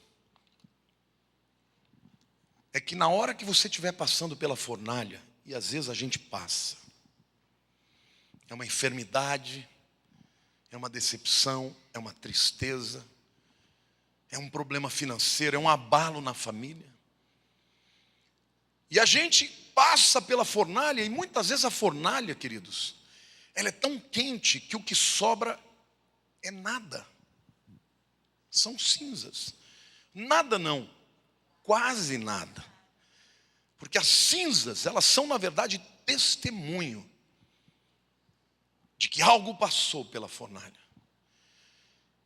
é que na hora que você estiver passando pela fornalha, e às vezes a gente passa, é uma enfermidade, é uma decepção, é uma tristeza, é um problema financeiro, é um abalo na família. E a gente passa pela fornalha, e muitas vezes a fornalha, queridos, ela é tão quente que o que sobra é nada. São cinzas. Nada não, quase nada. Porque as cinzas, elas são na verdade testemunho de que algo passou pela fornalha.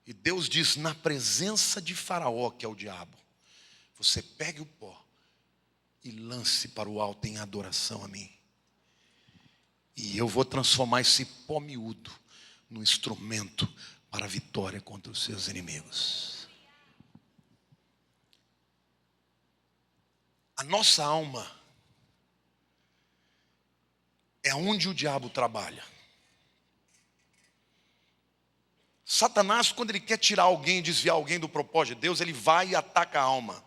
E Deus diz, na presença de Faraó, que é o diabo, você pegue o pó e lance para o alto em adoração a mim. E eu vou transformar esse pó miúdo no instrumento para a vitória contra os seus inimigos. A nossa alma é onde o diabo trabalha. Satanás, quando ele quer tirar alguém, desviar alguém do propósito de Deus, ele vai e ataca a alma.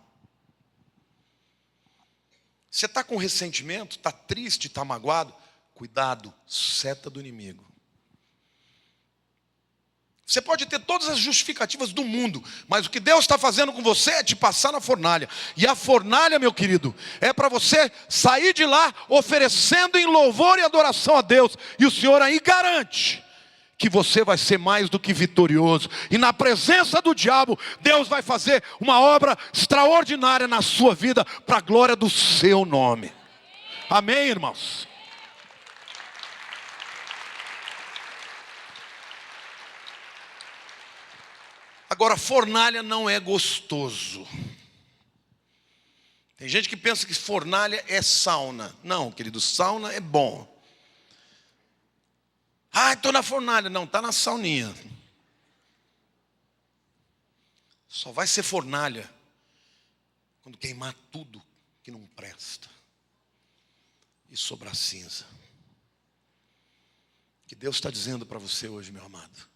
Você está com ressentimento, está triste, está magoado? Cuidado, seta do inimigo. Você pode ter todas as justificativas do mundo, mas o que Deus está fazendo com você é te passar na fornalha. E a fornalha, meu querido, é para você sair de lá oferecendo em louvor e adoração a Deus. E o Senhor aí garante que você vai ser mais do que vitorioso. E na presença do diabo, Deus vai fazer uma obra extraordinária na sua vida, para a glória do seu nome. Amém, irmãos? Agora, fornalha não é gostoso. Tem gente que pensa que fornalha é sauna. Não, querido, sauna é bom. Ah, estou na fornalha. Não, está na sauninha. Só vai ser fornalha quando queimar tudo que não presta e sobrar cinza. O que Deus está dizendo para você hoje, meu amado: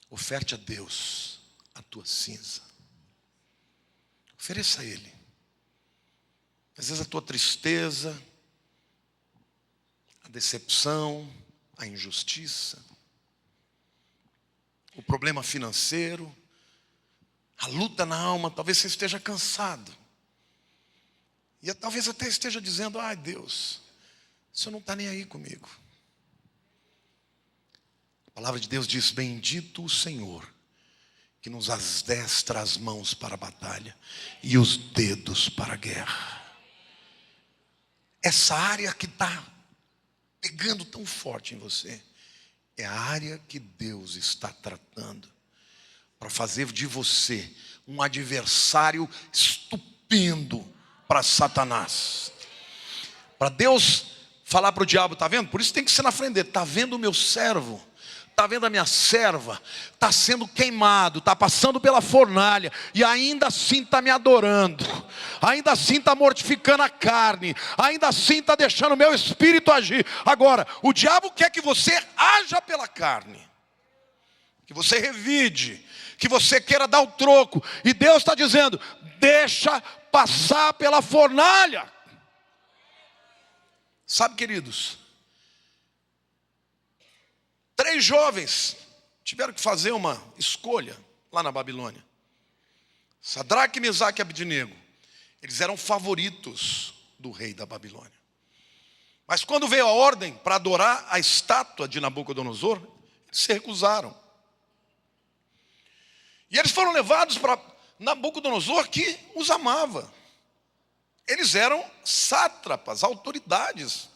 oferte a Deus a tua cinza. Ofereça a Ele. Às vezes a tua tristeza, a decepção, a injustiça, o problema financeiro, a luta na alma, talvez você esteja cansado. E talvez até esteja dizendo: ai Deus, o Senhor não está nem aí comigo. A palavra de Deus diz: bendito o Senhor, que nos adestra as mãos para a batalha e os dedos para a guerra. Essa área que está pegando tão forte em você é a área que Deus está tratando para fazer de você um adversário estupendo para Satanás. Para Deus falar para o diabo: está vendo? Por isso tem que ser na frente dele. Está vendo o meu servo? Está vendo a minha serva? Está sendo queimado, está passando pela fornalha, e ainda assim está me adorando, ainda assim está mortificando a carne, ainda assim está deixando o meu espírito agir. Agora, o diabo quer que você haja pela carne, que você revide, que você queira dar o troco. E Deus está dizendo: deixa passar pela fornalha. Sabe, queridos, 3 jovens tiveram que fazer uma escolha lá na Babilônia. Sadraque, Mesaque e Abednego. Eles eram favoritos do rei da Babilônia. Mas quando veio a ordem para adorar a estátua de Nabucodonosor, eles se recusaram. E eles foram levados para Nabucodonosor, que os amava. Eles eram sátrapas, autoridades,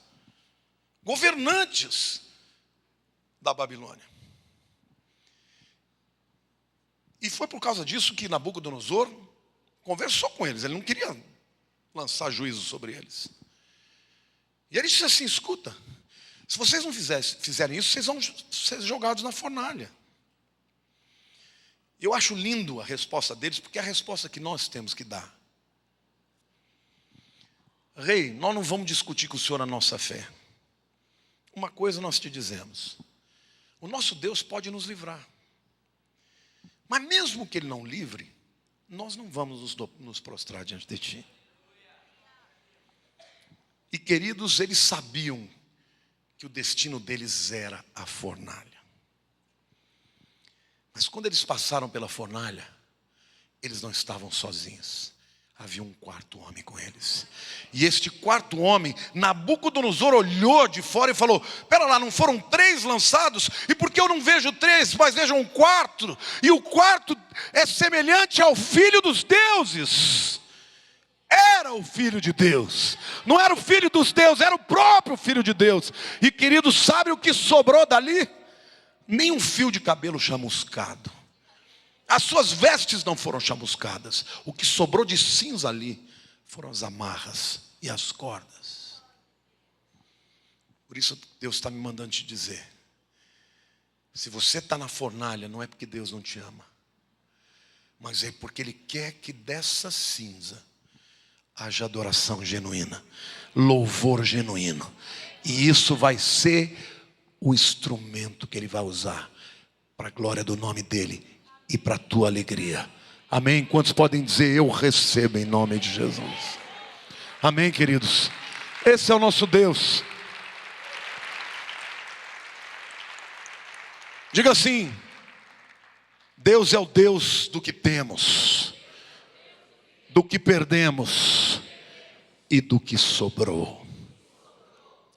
governantes da Babilônia. E foi por causa disso que Nabucodonosor conversou com eles. Ele não queria lançar juízo sobre eles. E ele disse assim: escuta, se vocês não fizerem isso, vocês vão ser jogados na fornalha. Eu acho lindo a resposta deles, porque é a resposta que nós temos que dar. Rei, nós não vamos discutir com o Senhor a nossa fé. Uma coisa nós te dizemos: o nosso Deus pode nos livrar. Mas mesmo que Ele não livre, nós não vamos nos prostrar diante de Ti. E queridos, eles sabiam que o destino deles era a fornalha. Mas quando eles passaram pela fornalha, eles não estavam sozinhos. Havia um 4º homem com eles. E este 4º homem, Nabucodonosor olhou de fora e falou: pera lá, não foram 3 lançados? E por que eu não vejo 3, mas vejo um 4º? E o 4º é semelhante ao Filho dos deuses. Era o Filho de Deus. Não era o Filho dos deuses, era o próprio Filho de Deus. E queridos, sabe o que sobrou dali? Nem um fio de cabelo chamuscado. As suas vestes não foram chamuscadas. O que sobrou de cinza ali foram as amarras e as cordas. Por isso Deus está me mandando te dizer: se você está na fornalha, não é porque Deus não te ama, mas é porque Ele quer que dessa cinza haja adoração genuína, louvor genuíno. E isso vai ser o instrumento que Ele vai usar para a glória do nome dEle e para a tua alegria. Amém? Quantos podem dizer: eu recebo em nome de Jesus? Amém, queridos? Esse é o nosso Deus. Diga assim: Deus é o Deus do que temos, do que perdemos e do que sobrou.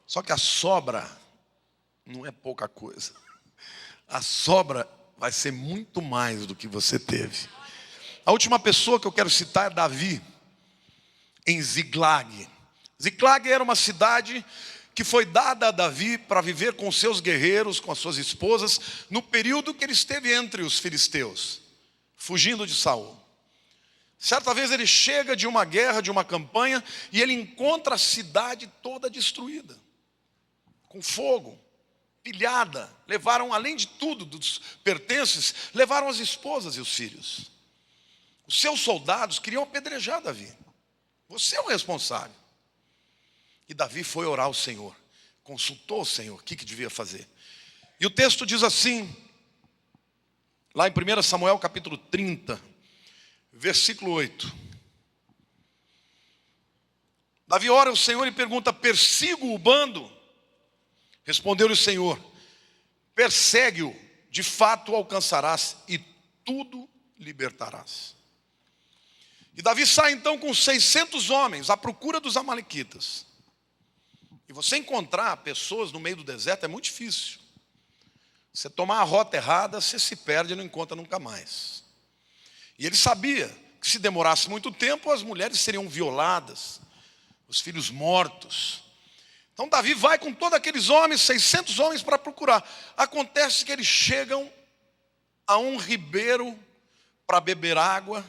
Só que a sobra não é pouca coisa. A sobra vai ser muito mais do que você teve. A última pessoa que eu quero citar é Davi, em Ziklag. Ziklag era uma cidade que foi dada a Davi para viver com seus guerreiros, com as suas esposas, no período que ele esteve entre os filisteus. fugindo de Saul. Certa vez ele chega de uma guerra, de uma campanha, e ele encontra a cidade toda destruída, com fogo, pilhada. Levaram, além de tudo, dos pertences, levaram as esposas e os filhos. Os seus soldados queriam apedrejar Davi. Você é o responsável. E Davi foi orar ao Senhor, consultou o Senhor, o que devia fazer. E o texto diz assim, lá em 1 Samuel capítulo 30, versículo 8. Davi ora ao Senhor e pergunta: persigo o bando? Respondeu-lhe o Senhor: persegue-o, de fato o alcançarás e tudo libertarás. E Davi sai então com 600 homens à procura dos amalequitas. E você encontrar pessoas no meio do deserto é muito difícil. Você tomar a rota errada, você se perde e não encontra nunca mais. E ele sabia que se demorasse muito tempo, as mulheres seriam violadas, os filhos mortos. Então Davi vai com todos aqueles homens, 600 homens, para procurar. Acontece que eles chegam a um ribeiro para beber água,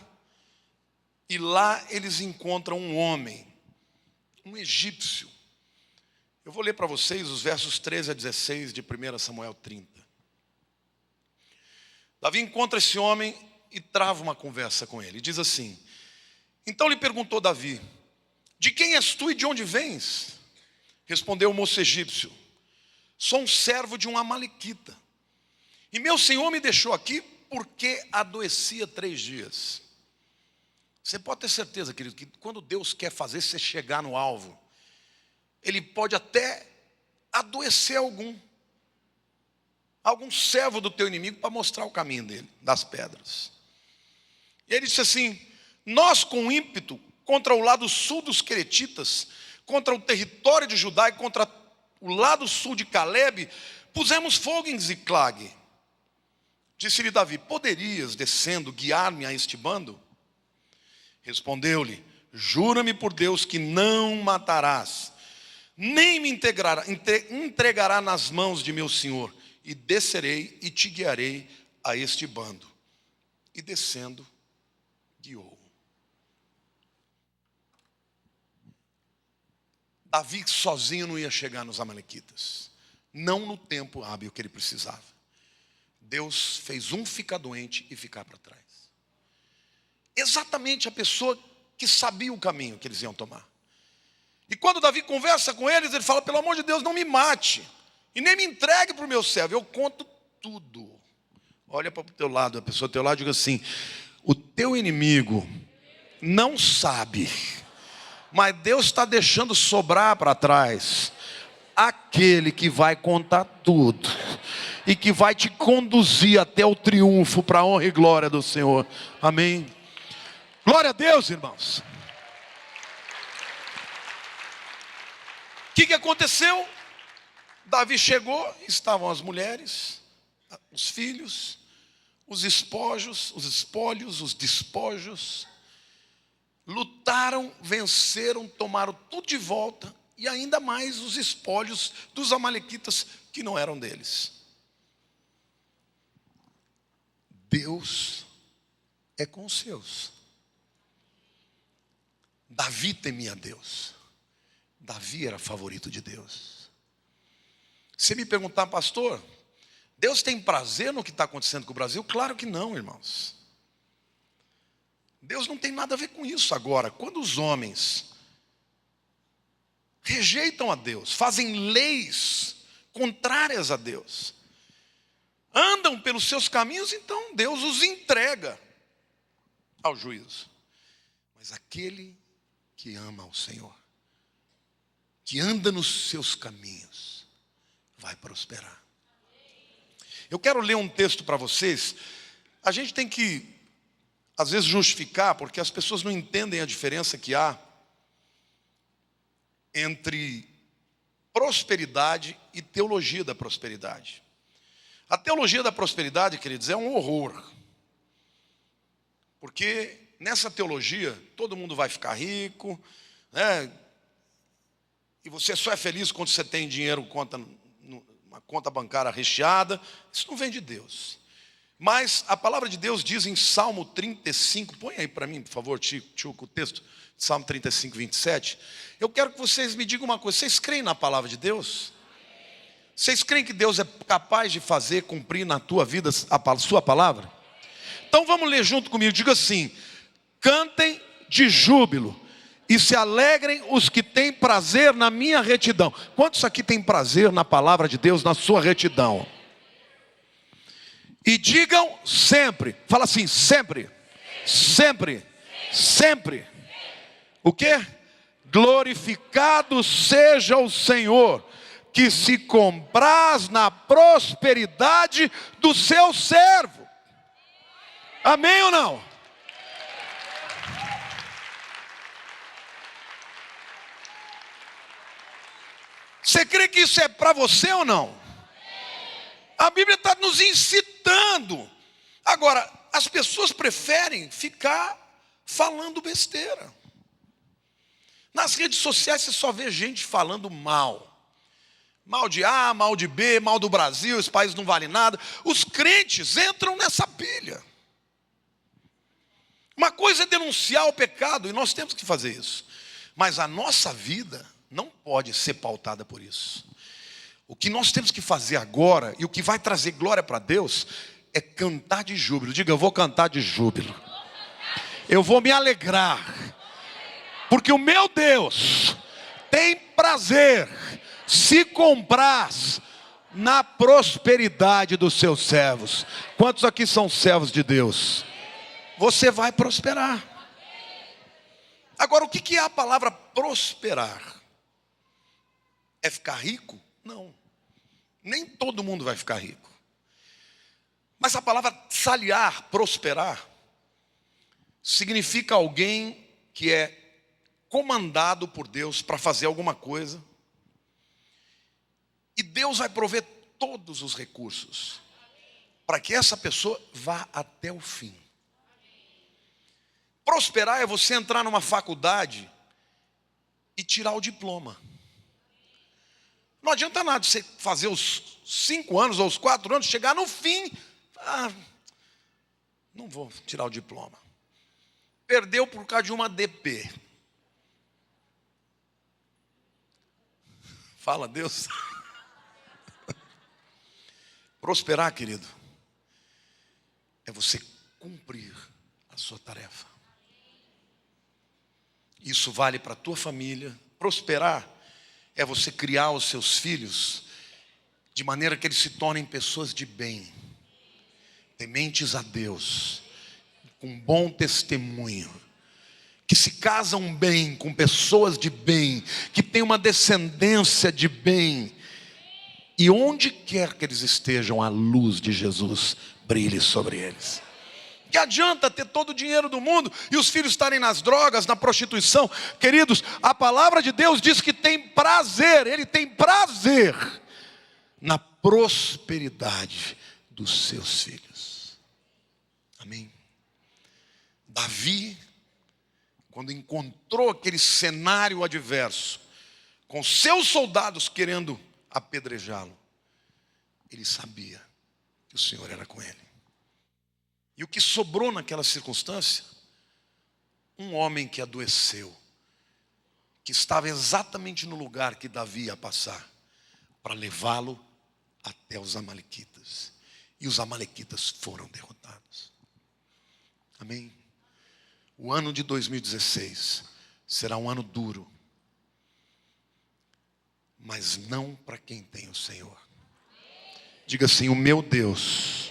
e lá eles encontram um homem, um egípcio. Eu vou ler para vocês os versos 13 a 16 de 1 Samuel 30. Davi encontra esse homem e trava uma conversa com ele. Diz assim: então lhe perguntou Davi: de quem és tu e de onde vens? Respondeu o moço egípcio: sou um servo de um amalequita, e meu senhor me deixou aqui porque adoecia 3 dias. Você pode ter certeza, querido, que quando Deus quer fazer você chegar no alvo, Ele pode até adoecer algum servo do teu inimigo para mostrar o caminho dele, das pedras. E ele disse assim: nós com ímpeto contra o lado sul dos queretitas, contra o território de Judá e contra o lado sul de Calebe, pusemos fogo em Ziclag. Disse-lhe Davi: poderias, descendo, guiar-me a este bando? Respondeu-lhe: jura-me por Deus que não matarás, nem me entregará nas mãos de meu senhor, e descerei e te guiarei a este bando. E descendo, guiou. Davi sozinho não ia chegar nos amalequitas, não no tempo hábil que ele precisava. Deus fez um ficar doente e ficar para trás. Exatamente a pessoa que sabia o caminho que eles iam tomar. E quando Davi conversa com eles, ele fala: pelo amor de Deus, não me mate, e nem me entregue para o meu servo, eu conto tudo. Olha para o teu lado, a pessoa do teu lado, diga assim: o teu inimigo não sabe, mas Deus está deixando sobrar para trás aquele que vai contar tudo e que vai te conduzir até o triunfo, para a honra e glória do Senhor. Amém? Glória a Deus, irmãos. O que aconteceu? Davi chegou, estavam as mulheres, os filhos, os espólios, os despojos. Lutaram, venceram, tomaram tudo de volta, e ainda mais os espólios dos amalequitas que não eram deles. Deus é com os seus. Davi temia Deus. Davi era favorito de Deus. Se me perguntar: pastor, Deus tem prazer no que está acontecendo com o Brasil? Claro que não, irmãos. Deus não tem nada a ver com isso. Agora, quando os homens rejeitam a Deus, fazem leis contrárias a Deus, andam pelos seus caminhos, então Deus os entrega ao juízo. Mas aquele que ama ao Senhor, que anda nos seus caminhos, vai prosperar. Eu quero ler um texto para vocês. A gente tem que, às vezes, justificar, porque as pessoas não entendem a diferença que há entre prosperidade e teologia da prosperidade. A teologia da prosperidade, queridos, é um horror. Porque nessa teologia, todo mundo vai ficar rico, né? E você só é feliz quando você tem dinheiro, uma conta bancária recheada. Isso não vem de Deus. Mas a palavra de Deus diz em Salmo 35, põe aí para mim, por favor, Tchuco, o texto, Salmo 35, 27. Eu quero que vocês me digam uma coisa: vocês creem na palavra de Deus? Vocês creem que Deus é capaz de fazer cumprir na tua vida a sua palavra? Então vamos ler junto comigo, diga assim: cantem de júbilo e se alegrem os que têm prazer na minha retidão. Quantos aqui têm prazer na palavra de Deus, na sua retidão? E digam sempre, fala assim, sempre, sempre, sempre. O quê? Glorificado seja o Senhor, que se compraz na prosperidade do seu servo. Amém ou não? Você crê que isso é para você ou não? A Bíblia está nos incitando. Agora, as pessoas preferem ficar falando besteira. Nas redes sociais você só vê gente falando mal. Mal de A, mal de B, mal do Brasil, esse país não vale nada. Os crentes entram nessa pilha. Uma coisa é denunciar o pecado, e nós temos que fazer isso. Mas a nossa vida não pode ser pautada por isso. O que nós temos que fazer agora, e o que vai trazer glória para Deus, é cantar de júbilo. Diga, eu vou cantar de júbilo. Eu vou me alegrar. Porque o meu Deus tem prazer, se compraz na prosperidade dos seus servos. Quantos aqui são servos de Deus? Você vai prosperar. Agora, o que é a palavra prosperar? É ficar rico? Não. Nem todo mundo vai ficar rico. Mas a palavra saliar, prosperar, significa alguém que é comandado por Deus para fazer alguma coisa. E Deus vai prover todos os recursos para que essa pessoa vá até o fim. Prosperar é você entrar numa faculdade e tirar o diploma. Não adianta nada você fazer os 5 anos ou os 4 anos, chegar no fim, não vou tirar o diploma. Perdeu por causa de uma DP. Fala, Deus. Prosperar, querido, é você cumprir a sua tarefa. Isso vale para a tua família. Prosperar é você criar os seus filhos de maneira que eles se tornem pessoas de bem, tementes a Deus, com bom testemunho, que se casam bem com pessoas de bem, que têm uma descendência de bem, e onde quer que eles estejam, a luz de Jesus brilhe sobre eles. Que adianta ter todo o dinheiro do mundo e os filhos estarem nas drogas, na prostituição? Queridos, a palavra de Deus diz que tem prazer, Ele tem prazer na prosperidade dos seus filhos. Amém? Davi, quando encontrou aquele cenário adverso, com seus soldados querendo apedrejá-lo, ele sabia que o Senhor era com ele. E o que sobrou naquela circunstância? Um homem que adoeceu, que estava exatamente no lugar que Davi ia passar, para levá-lo até os amalequitas. E os amalequitas foram derrotados. Amém? O ano de 2016 será um ano duro, mas não para quem tem o Senhor. Diga assim: o meu Deus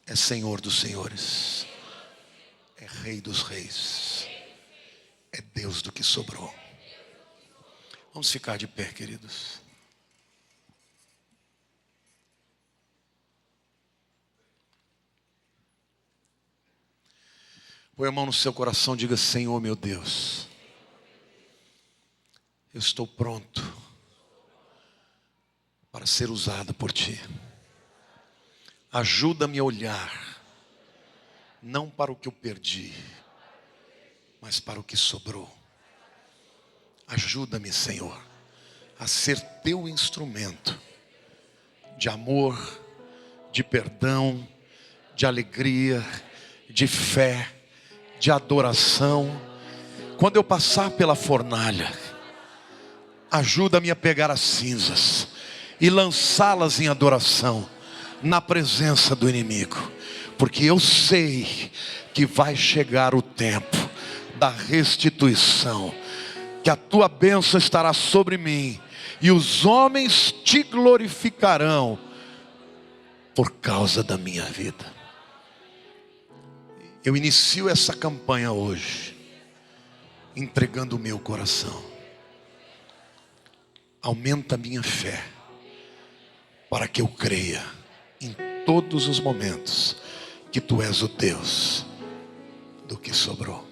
é Senhor dos senhores, é Rei dos reis, é Deus do que sobrou. Vamos ficar de pé, queridos. Põe a mão no seu coração, diga: Senhor meu Deus, eu estou pronto para ser usado por Ti. Ajuda-me a olhar, não para o que eu perdi, mas para o que sobrou. Ajuda-me, Senhor, a ser Teu instrumento de amor, de perdão, de alegria, de fé, de adoração. Quando eu passar pela fornalha, ajuda-me a pegar as cinzas e lançá-las em adoração na presença do inimigo, porque eu sei que vai chegar o tempo da restituição, que a tua bênção estará sobre mim e os homens te glorificarão por causa da minha vida. Eu inicio essa campanha hoje, entregando o meu coração. Aumenta a minha fé, para que eu creia em todos os momentos que tu és o Deus do que sobrou.